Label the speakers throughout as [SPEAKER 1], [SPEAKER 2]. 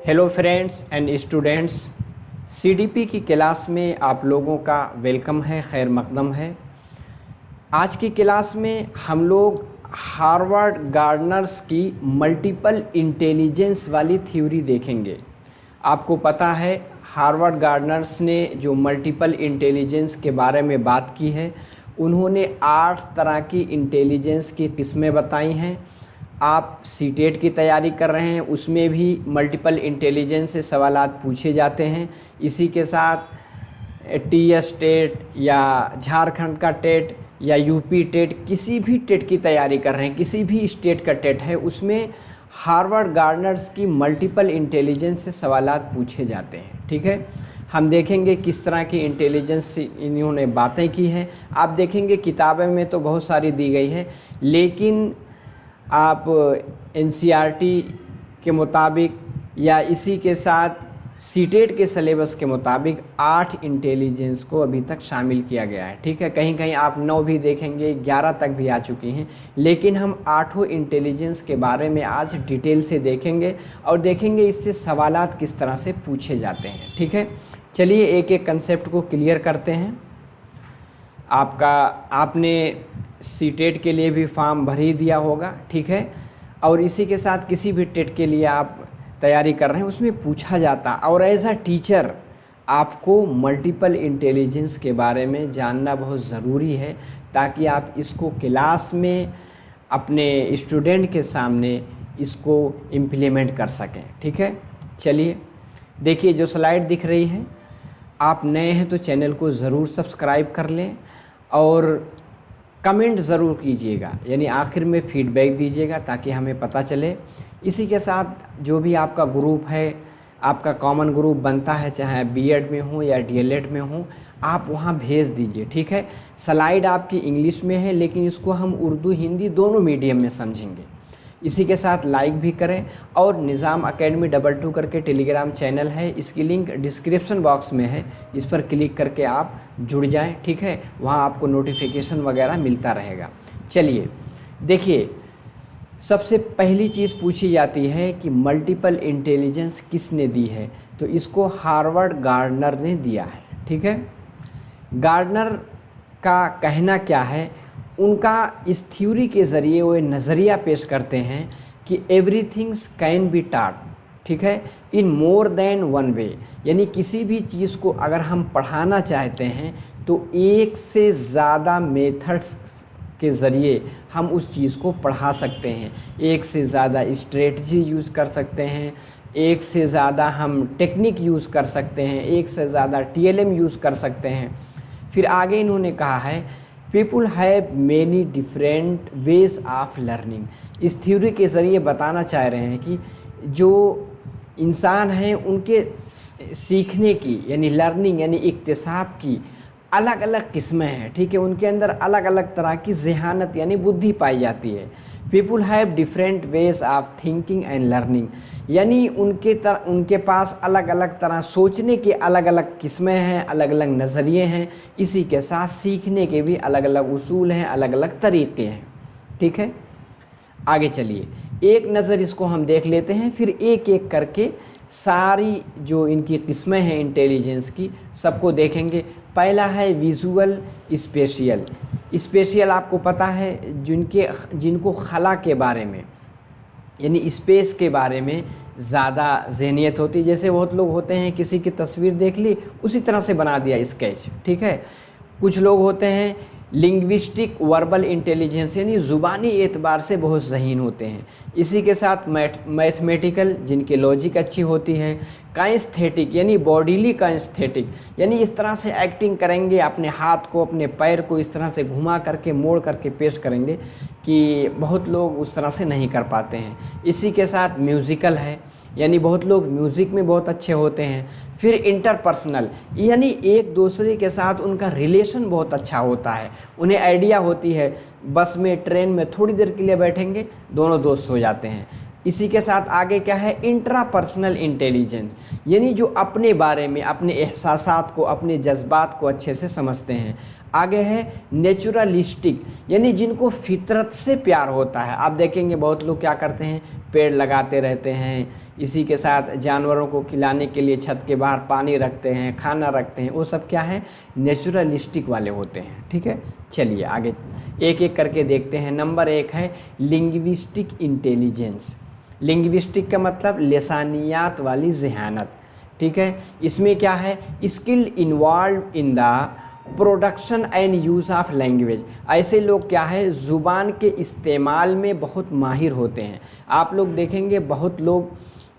[SPEAKER 1] Hello friends and students, CDP की class में आप लोगों का वेलकम है, खैर मकदम है। आज की क्लास में हम लोग हार्वर्ड गार्डनर्स की मल्टीपल इंटेलिजेंस वाली थ्योरी देखेंगे। आपको पता है हार्वर्ड गार्डनर्स ने जो मल्टीपल इंटेलिजेंस के बारे में बात की है, उन्होंने 8 तरह की इंटेलिजेंस की किस्में बताई हैं। आप सीटेट की तैयारी कर रहे हैं, उसमें भी मल्टीपल इंटेलिजेंस से सवालात पूछे जाते हैं। इसी के साथ टीएस टेट या झारखंड का टेट या यूपी टेट, किसी भी टेट की तैयारी कर रहे हैं, किसी भी स्टेट का टेट है, उसमें हार्वर्ड गार्डनर्स की मल्टीपल इंटेलिजेंस से सवालात पूछे जाते हैं। ठीक है, हम देखेंगे किस तरह की इंटेलिजेंस से इन्होंने बातें की हैं। आप देखेंगे किताबें में तो बहुत सारी दी गई है, लेकिन आप एनसीईआरटी के मुताबिक या इसी के साथ सीटेट के सिलेबस के मुताबिक 8 इंटेलिजेंस को अभी तक शामिल किया गया है। ठीक है, कहीं कहीं आप 9 भी देखेंगे, 11 तक भी आ चुकी हैं, लेकिन हम 8 इंटेलिजेंस के बारे में आज डिटेल से देखेंगे और देखेंगे इससे सवालात किस तरह से पूछे जाते हैं। ठीक है, चलिए एक एक कंसेप्ट को क्लियर करते हैं। आपने सीटेट के लिए भी फॉर्म भर ही दिया होगा। ठीक है, और इसी के साथ किसी भी टेट के लिए आप तैयारी कर रहे हैं, उसमें पूछा जाता, और एज अ टीचर आपको मल्टीपल इंटेलिजेंस के बारे में जानना बहुत ज़रूरी है, ताकि आप इसको क्लास में अपने स्टूडेंट के सामने इसको इम्प्लीमेंट कर सकें। ठीक है, चलिए देखिए जो स्लाइड दिख रही है, आप नए हैं तो चैनल को ज़रूर सब्सक्राइब कर लें और कमेंट ज़रूर कीजिएगा, यानी आखिर में फीडबैक दीजिएगा ताकि हमें पता चले। इसी के साथ जो भी आपका ग्रुप है, आपका कॉमन ग्रुप बनता है, चाहे बीएड में हो या डीएलएड में हो, आप वहाँ भेज दीजिए। ठीक है, स्लाइड आपकी इंग्लिश में है, लेकिन इसको हम उर्दू हिंदी दोनों मीडियम में समझेंगे। इसी के साथ लाइक भी करें, और निज़ाम अकेडमी 22 करके टेलीग्राम चैनल है, इसकी लिंक डिस्क्रिप्शन बॉक्स में है, इस पर क्लिक करके आप जुड़ जाएं। ठीक है, वहाँ आपको नोटिफिकेशन वगैरह मिलता रहेगा। चलिए देखिए, सबसे पहली चीज़ पूछी जाती है कि मल्टीपल इंटेलिजेंस किसने दी है, तो इसको हार्वर्ड गार्डनर ने दिया है। ठीक है, गार्डनर का कहना क्या है, उनका इस थ्योरी के ज़रिए वो नज़रिया पेश करते हैं कि एवरीथिंग्स कैन बी टॉट। ठीक है, इन मोर देन वन वे, यानी किसी भी चीज़ को अगर हम पढ़ाना चाहते हैं तो एक से ज़्यादा मेथड्स के ज़रिए हम उस चीज़ को पढ़ा सकते हैं। एक से ज़्यादा स्ट्रेटजी यूज़ कर सकते हैं, एक से ज़्यादा हम टेक्निक यूज़ कर सकते हैं, एक से ज़्यादा टीएलएम यूज़ कर सकते हैं। फिर आगे इन्होंने कहा है people have many different ways of learning. इस थ्योरी के ज़रिए बताना चाह रहे हैं कि जो इंसान हैं उनके सीखने की, यानी लर्निंग यानी इक्तिसाब की अलग अलग किस्में हैं। ठीक है, उनके अंदर अलग अलग तरह की ज़हानत यानी बुद्धि पाई जाती है। People have different ways of thinking and learning, यानी उनके पास अलग अलग तरह सोचने की अलग अलग किस्में हैं, अलग अलग नज़रिए हैं। इसी के साथ सीखने के भी अलग अलग उसूल हैं, अलग अलग तरीक़े हैं। ठीक है, आगे चलिए एक नज़र इसको हम देख लेते हैं, फिर एक एक करके सारी जो इनकी किस्में हैं इंटेलिजेंस की सबको देखेंगे। पहला है विजुअल स्पेशियल। स्पेशियल आपको पता है जिनको खला के बारे में यानी स्पेस के बारे में ज़्यादा ज़हनियत होती है। जैसे बहुत लोग होते हैं किसी की तस्वीर देख ली उसी तरह से बना दिया स्केच। ठीक है, कुछ लोग होते हैं लिंग्विस्टिक वर्बल इंटेलिजेंस, यानी ज़ुबानी एतबार से बहुत ज़हीन होते हैं। इसी के साथ मैथमेटिकल, जिनकी लॉजिक अच्छी होती है। काइंस्थेटिक यानी बॉडीली काइंस्थेटिक, यानी इस तरह से एक्टिंग करेंगे, अपने हाथ को अपने पैर को इस तरह से घुमा करके मोड़ करके पेश करेंगे कि बहुत लोग उस तरह से नहीं कर पाते हैं। इसी के साथ म्यूज़िकल है, यानी बहुत लोग म्यूज़िक में बहुत अच्छे होते हैं। फिर इंटरपर्सनल, यानी एक दूसरे के साथ उनका रिलेशन बहुत अच्छा होता है, उन्हें आइडिया होती है, बस में ट्रेन में थोड़ी देर के लिए बैठेंगे दोनों दोस्त हो जाते हैं। इसी के साथ आगे क्या है, इंट्रापर्सनल इंटेलिजेंस, यानी जो अपने बारे में, अपने एहसासात को, अपने जज्बात को अच्छे से समझते हैं। आगे है नेचुरलिस्टिक, यानी जिनको फितरत से प्यार होता है। आप देखेंगे बहुत लोग क्या करते हैं, पेड़ लगाते रहते हैं, इसी के साथ जानवरों को खिलाने के लिए छत के बाहर पानी रखते हैं, खाना रखते हैं, वो सब क्या है, नेचुरलिस्टिक वाले होते हैं। ठीक है, चलिए आगे एक एक करके देखते हैं। नंबर 1 है लिंग्विस्टिक इंटेलिजेंस। लिंग्विस्टिक का मतलब लिसानियात वाली ज़हानत। ठीक है, इसमें क्या है, skill involve in the production and use of language. ऐसे लोग क्या है, ज़ुबान के इस्तेमाल में बहुत माहिर होते हैं। आप लोग देखेंगे बहुत लोग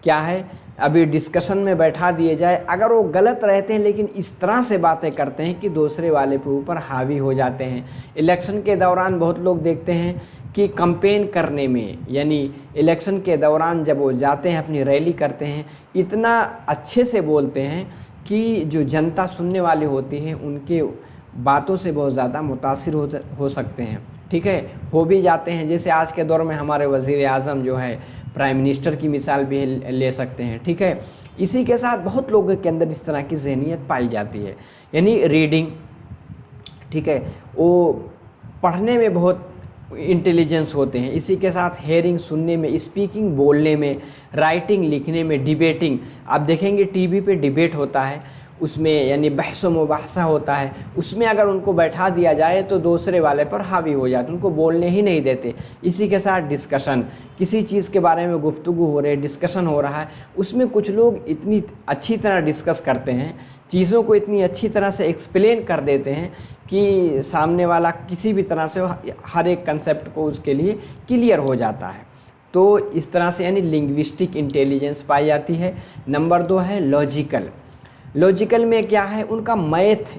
[SPEAKER 1] क्या है, अभी डिस्कशन में बैठा दिए जाए, अगर वो गलत रहते हैं लेकिन इस तरह से बातें करते हैं कि दूसरे वाले के ऊपर हावी हो जाते हैं। इलेक्शन के दौरान बहुत लोग देखते हैं कि कैंपेन करने में, यानी इलेक्शन के दौरान जब वो जाते हैं अपनी रैली करते हैं, इतना अच्छे से बोलते हैं कि जो जनता सुनने वाले होती है उनके बातों से बहुत ज़्यादा मुतासिर हो सकते हैं। ठीक है, हो भी जाते हैं। जैसे आज के दौर में हमारे वज़ीर आज़म जो है, प्राइम मिनिस्टर की मिसाल भी ले सकते हैं। ठीक है, इसी के साथ बहुत लोगों के अंदर इस तरह की ज़हनियत पाई जाती है, यानी रीडिंग, ठीक है, वो पढ़ने में बहुत इंटेलिजेंस होते हैं। इसी के साथ हेयरिंग सुनने में, स्पीकिंग बोलने में, राइटिंग लिखने में, डिबेटिंग। आप देखेंगे टीवी पे डिबेट होता है, उसमें यानी बहस व मुबाहसा होता है, उसमें अगर उनको बैठा दिया जाए तो दूसरे वाले पर हावी हो जाते, उनको बोलने ही नहीं देते। इसी के साथ डिस्कशन, किसी चीज़ के बारे में गुफ्तगू हो रही है, डिस्कशन हो रहा है, उसमें कुछ लोग इतनी अच्छी तरह डिस्कस करते हैं, चीज़ों को इतनी अच्छी तरह से एक्सप्लेन कर देते हैं कि सामने वाला किसी भी तरह से हर एक कंसेप्ट को उसके लिए क्लियर हो जाता है। तो इस तरह से यानी लिंग्विस्टिक इंटेलिजेंस पाई जाती है। नंबर 2 है लॉजिकल। लॉजिकल में क्या है, उनका मैथ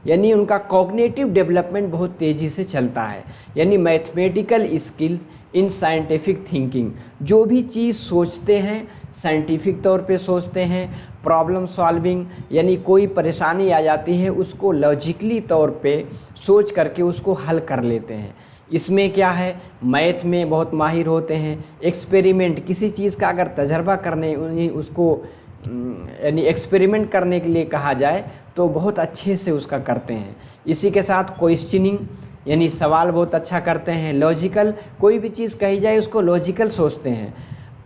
[SPEAKER 1] यानी उनका कॉग्निटिव डेवलपमेंट बहुत तेज़ी से चलता है, यानी mathematical skills in scientific thinking. जो भी चीज़ सोचते हैं साइंटिफिक तौर पे सोचते हैं। प्रॉब्लम सॉल्विंग, यानी कोई परेशानी आ जाती है उसको लॉजिकली तौर पे सोच करके उसको हल कर लेते हैं। इसमें क्या है, मैथ में बहुत माहिर होते हैं। एक्सपेरिमेंट, किसी चीज़ का अगर तजर्बा करने उसको यानी एक्सपेरिमेंट करने के लिए कहा जाए तो बहुत अच्छे से उसका करते हैं। इसी के साथ क्वेश्चनिंग, यानी सवाल बहुत अच्छा करते हैं। लॉजिकल, कोई भी चीज़ कही जाए उसको लॉजिकल सोचते हैं।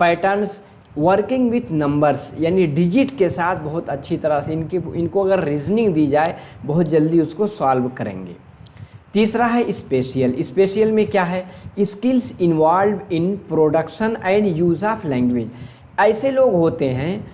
[SPEAKER 1] पैटर्न्स, वर्किंग विथ नंबर्स, यानी डिजिट के साथ बहुत अच्छी तरह से इनको अगर रीजनिंग दी जाए बहुत जल्दी उसको सॉल्व करेंगे। तीसरा है स्पेशियल। स्पेशियल में क्या है, skills involve in production and use of language. ऐसे लोग होते हैं,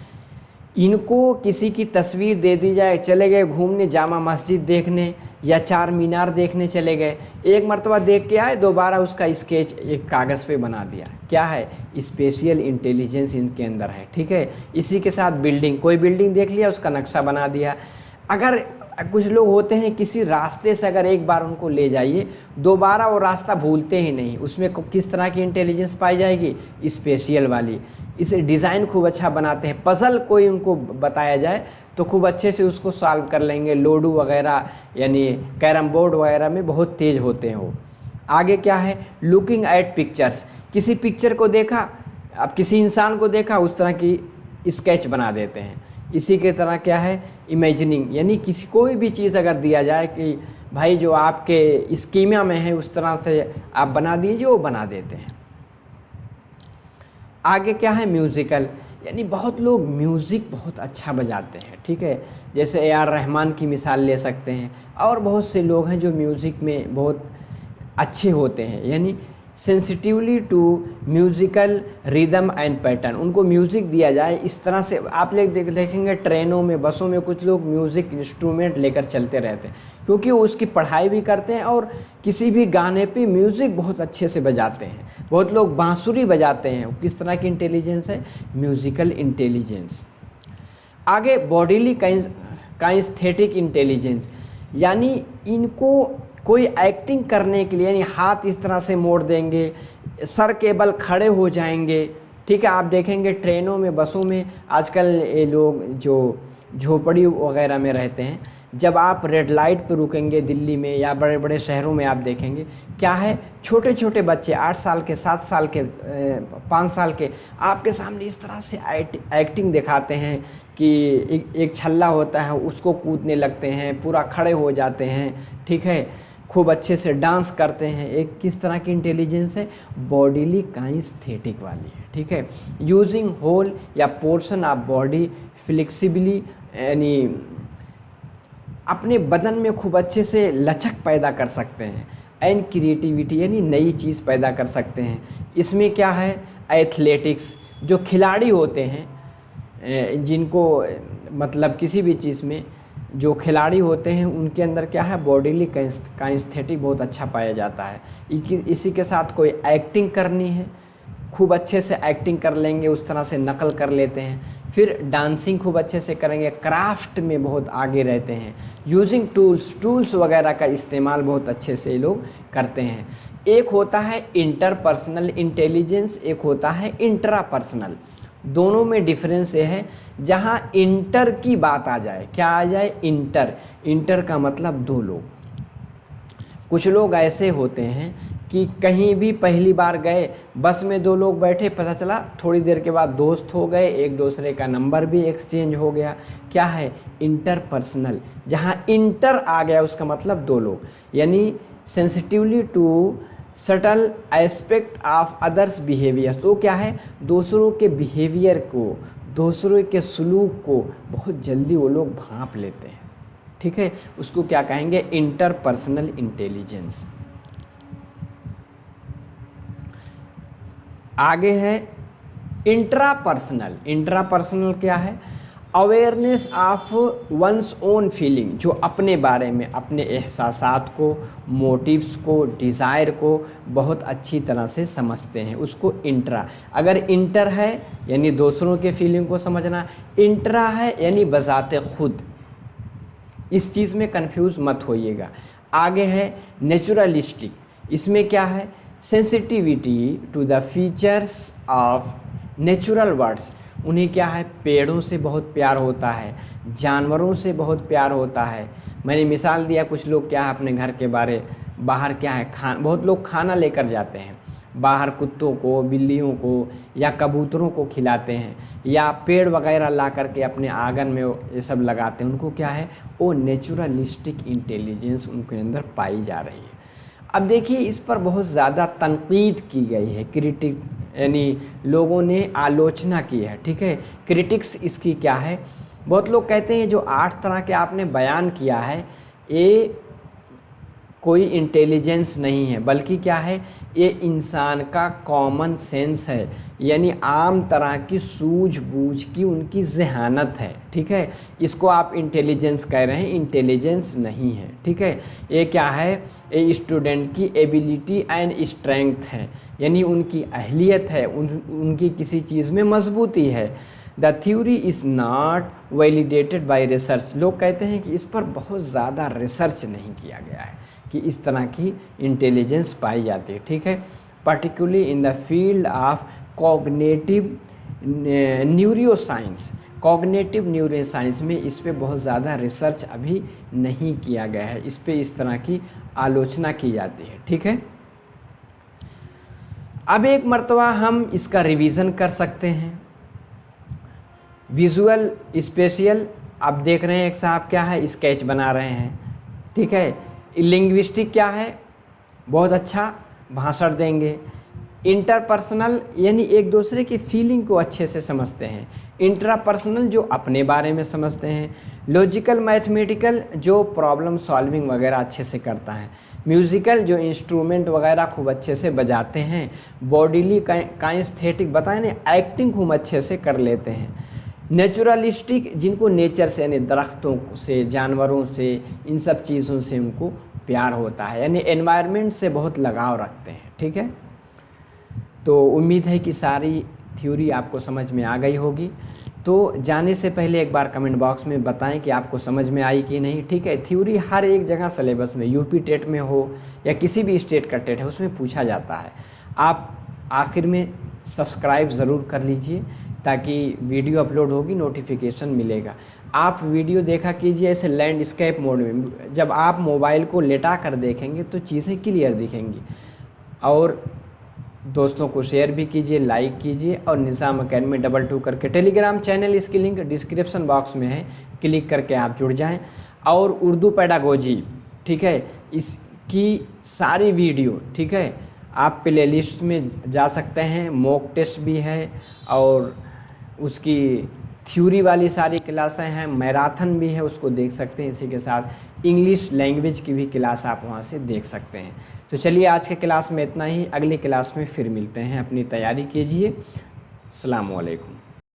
[SPEAKER 1] इनको किसी की तस्वीर दे दी जाए, चले गए घूमने जामा मस्जिद देखने या चार मीनार देखने चले गए, एक मरतबा देख के आए, दोबारा उसका स्केच एक कागज़ पे बना दिया। क्या है, स्पेशियल इंटेलिजेंस इनके अंदर है। ठीक है, इसी के साथ बिल्डिंग, कोई बिल्डिंग देख लिया उसका नक्शा बना दिया। अगर कुछ लोग होते हैं किसी रास्ते से अगर एक बार उनको ले जाइए दोबारा वो रास्ता भूलते ही नहीं, उसमें किस तरह की इंटेलिजेंस पाई जाएगी, स्पेशियल वाली। इसे डिज़ाइन खूब अच्छा बनाते हैं। पज़ल कोई उनको बताया जाए तो खूब अच्छे से उसको सॉल्व कर लेंगे। लूडो वगैरह यानी कैरम बोर्ड वगैरह में बहुत तेज़ होते हैं वो। आगे क्या है, लुकिंग एट पिक्चर्स। किसी पिक्चर को देखा, अब किसी इंसान को देखा, उस तरह की स्केच बना देते हैं। इसी के तरह क्या है, इमेजिनिंग, यानी किसी कोई भी चीज़ अगर दिया जाए कि भाई जो आपके स्कीमा में है उस तरह से आप बना दीजिए, वो बना देते हैं। आगे क्या है, म्यूज़िकल, यानी बहुत लोग म्यूज़िक बहुत अच्छा बजाते हैं। ठीक है, जैसे ए आर रहमान की मिसाल ले सकते हैं, और बहुत से लोग हैं जो म्यूज़िक में बहुत अच्छे होते हैं, यानी sensitively to musical rhythm and pattern. उनको म्यूज़िक दिया जाए इस तरह से, आप लोग देखेंगे ट्रेनों में, बसों में कुछ लोग म्यूज़िक इंस्ट्रूमेंट लेकर चलते रहते हैं, क्योंकि वो उसकी पढ़ाई भी करते हैं और किसी भी गाने पे म्यूज़िक बहुत अच्छे से बजाते हैं। बहुत लोग बांसुरी बजाते हैं। किस तरह की इंटेलिजेंस है, म्यूज़िकल इंटेलिजेंस। आगे बॉडीली काइनेस्थेटिक इंटेलिजेंस, यानी इनको कोई एक्टिंग करने के लिए, यानी हाथ इस तरह से मोड़ देंगे, सर के बल खड़े हो जाएंगे। ठीक है, आप देखेंगे ट्रेनों में, बसों में आजकल ये लोग जो झोपड़ी वगैरह में रहते हैं, जब आप रेड लाइट पे रुकेंगे दिल्ली में या बड़े बड़े शहरों में, आप देखेंगे क्या है, छोटे छोटे बच्चे 8 साल के, 7 साल के, 5 साल के आपके सामने इस तरह से एक्टिंग दिखाते हैं कि एक छल्ला होता है उसको कूदने लगते हैं, पूरा खड़े हो जाते हैं, ठीक है, खूब अच्छे से डांस करते हैं। एक किस तरह की इंटेलिजेंस है, बॉडीली काइनेस्थेटिक वाली है, ठीक है। यूजिंग होल या पोर्शन ऑफ बॉडी फ्लेक्सिबली, यानी अपने बदन में खूब अच्छे से लचक पैदा कर सकते हैं। एंड क्रिएटिविटी, यानी नई चीज़ पैदा कर सकते हैं। इसमें क्या है, एथलेटिक्स, जो खिलाड़ी होते हैं जिनको मतलब किसी भी चीज़ में जो खिलाड़ी होते हैं उनके अंदर क्या है, बॉडीली काइनेस्थेटिक बहुत अच्छा पाया जाता है। इसी के साथ कोई एक्टिंग करनी है, खूब अच्छे से एक्टिंग कर लेंगे, उस तरह से नकल कर लेते हैं। फिर डांसिंग खूब अच्छे से करेंगे, क्राफ्ट में बहुत आगे रहते हैं। यूजिंग टूल्स वगैरह का इस्तेमाल बहुत अच्छे से ये लोग करते हैं। एक होता है इंटरपर्सनल इंटेलिजेंस, एक होता है इंट्रापर्सनल। दोनों में डिफरेंस ये है, जहाँ इंटर की बात आ जाए, क्या आ जाए, इंटर का मतलब 2 लोग। कुछ लोग ऐसे होते हैं कि कहीं भी पहली बार गए, बस में 2 लोग बैठे, पता चला थोड़ी देर के बाद दोस्त हो गए, एक दूसरे का नंबर भी एक्सचेंज हो गया, क्या है, इंटरपर्सनल। जहाँ इंटर आ गया उसका मतलब 2 लोग, यानी sensitively to subtle aspect of others behaviour. तो क्या है, दूसरों के बिहेवियर को, दूसरों के सलूक को बहुत जल्दी वो लोग भांप लेते हैं, ठीक है। उसको क्या कहेंगे, इंटरपर्सनल इंटेलिजेंस। आगे है इंट्रापर्सनल। इंट्रापर्सनल क्या है, awareness of one's own feeling, जो अपने बारे में, अपने एहसासात को, मोटिव्स को, डिज़ायर को बहुत अच्छी तरह से समझते हैं, उसको इंट्रा। अगर इंटर है यानी दूसरों के फीलिंग को समझना, इंट्रा है यानी बजाते खुद। इस चीज़ में कंफ्यूज मत होइएगा। आगे है नेचुरलिस्टिक। इसमें क्या है, sensitivity to the features of natural words. उन्हें क्या है, पेड़ों से बहुत प्यार होता है, जानवरों से बहुत प्यार होता है। मैंने मिसाल दिया, कुछ लोग क्या है अपने घर के बाहर क्या है, बहुत लोग खाना लेकर जाते हैं, बाहर कुत्तों को, बिल्लियों को या कबूतरों को खिलाते हैं, या पेड़ वगैरह ला करके अपने आंगन में ये सब लगाते हैं। उनको क्या है, वो नेचुरलिस्टिक इंटेलिजेंस उनके अंदर पाई जा रही है। अब देखिए, इस पर बहुत ज़्यादा तनकीद की गई है, क्रिटिक यानी लोगों ने आलोचना की है, ठीक है। क्रिटिक्स इसकी क्या है, बहुत लोग कहते हैं जो 8 तरह के आपने बयान किया है ये कोई इंटेलिजेंस नहीं है, बल्कि क्या है, ये इंसान का कॉमन सेंस है, यानी आम तरह की सूझबूझ की उनकी ज़हानत है, ठीक है। इसको आप इंटेलिजेंस कह रहे हैं, इंटेलिजेंस नहीं है, ठीक है। ये क्या है, ये स्टूडेंट की एबिलिटी एंड स्ट्रेंथ है, यानी उनकी अहलियत है, उनकी किसी चीज़ में मजबूती है। The theory is not validated bye research. लोग कहते हैं कि इस पर बहुत ज़्यादा रिसर्च नहीं किया गया है कि इस तरह की इंटेलिजेंस पाई जाती है, ठीक है। Particularly in the field of cognitive neuroscience. Cognitive neuroscience में इस पे बहुत ज़्यादा रिसर्च अभी नहीं किया गया है, इस पे इस तरह की आलोचना की जाती है, ठीक है। अब एक मर्तबा हम इसका रिवीजन कर सकते हैं। विजुअल स्पेशियल, आप देख रहे हैं एक साहब क्या है, स्केच बना रहे हैं, ठीक है। लिंग्विस्टिक क्या है, बहुत अच्छा भाषण देंगे। इंटरपर्सनल यानी एक दूसरे की फीलिंग को अच्छे से समझते हैं। इंट्रापर्सनल जो अपने बारे में समझते हैं। लॉजिकल मैथमेटिकल जो प्रॉब्लम सॉल्विंग वगैरह अच्छे से करता है। म्यूज़िकल जो इंस्ट्रूमेंट वगैरह खूब अच्छे से बजाते हैं। बॉडीली काइनेस्थेटिक बताएं ना, एक्टिंग खूब अच्छे से कर लेते हैं। नेचुरलिस्टिक जिनको नेचर से यानी दरख्तों से, जानवरों से, इन सब चीज़ों से उनको प्यार होता है, यानी एनवायरनमेंट से बहुत लगाव रखते हैं, ठीक है। तो उम्मीद है कि सारी थ्योरी आपको समझ में आ गई होगी। तो जाने से पहले एक बार कमेंट बॉक्स में बताएं कि आपको समझ में आई कि नहीं, ठीक है। थ्योरी हर एक जगह सिलेबस में, यूपी टेट में हो या किसी भी स्टेट का टेट है, उसमें पूछा जाता है। आप आखिर में सब्सक्राइब ज़रूर कर लीजिए, ताकि वीडियो अपलोड होगी नोटिफिकेशन मिलेगा। आप वीडियो देखा कीजिए ऐसे लैंडस्केप मोड में, जब आप मोबाइल को लेटा कर देखेंगे तो चीज़ें क्लियर दिखेंगी। और दोस्तों को शेयर भी कीजिए, लाइक कीजिए, और निज़ाम अकेडमी 22 करके टेलीग्राम चैनल, इसकी लिंक डिस्क्रिप्शन बॉक्स में है, क्लिक करके आप जुड़ जाएं। और उर्दू पेडागोजी, ठीक है, इसकी सारी वीडियो, ठीक है, आप प्लेलिस्ट में जा सकते हैं। मॉक टेस्ट भी है और उसकी थ्योरी वाली सारी क्लासें हैं, मैराथन भी है, उसको देख सकते हैं। इसी के साथ इंग्लिश लैंग्वेज की भी क्लास आप वहाँ से देख सकते हैं। तो चलिए आज के क्लास में इतना ही, अगली क्लास में फिर मिलते हैं। अपनी तैयारी कीजिए। अस्सलाम वालेकुम।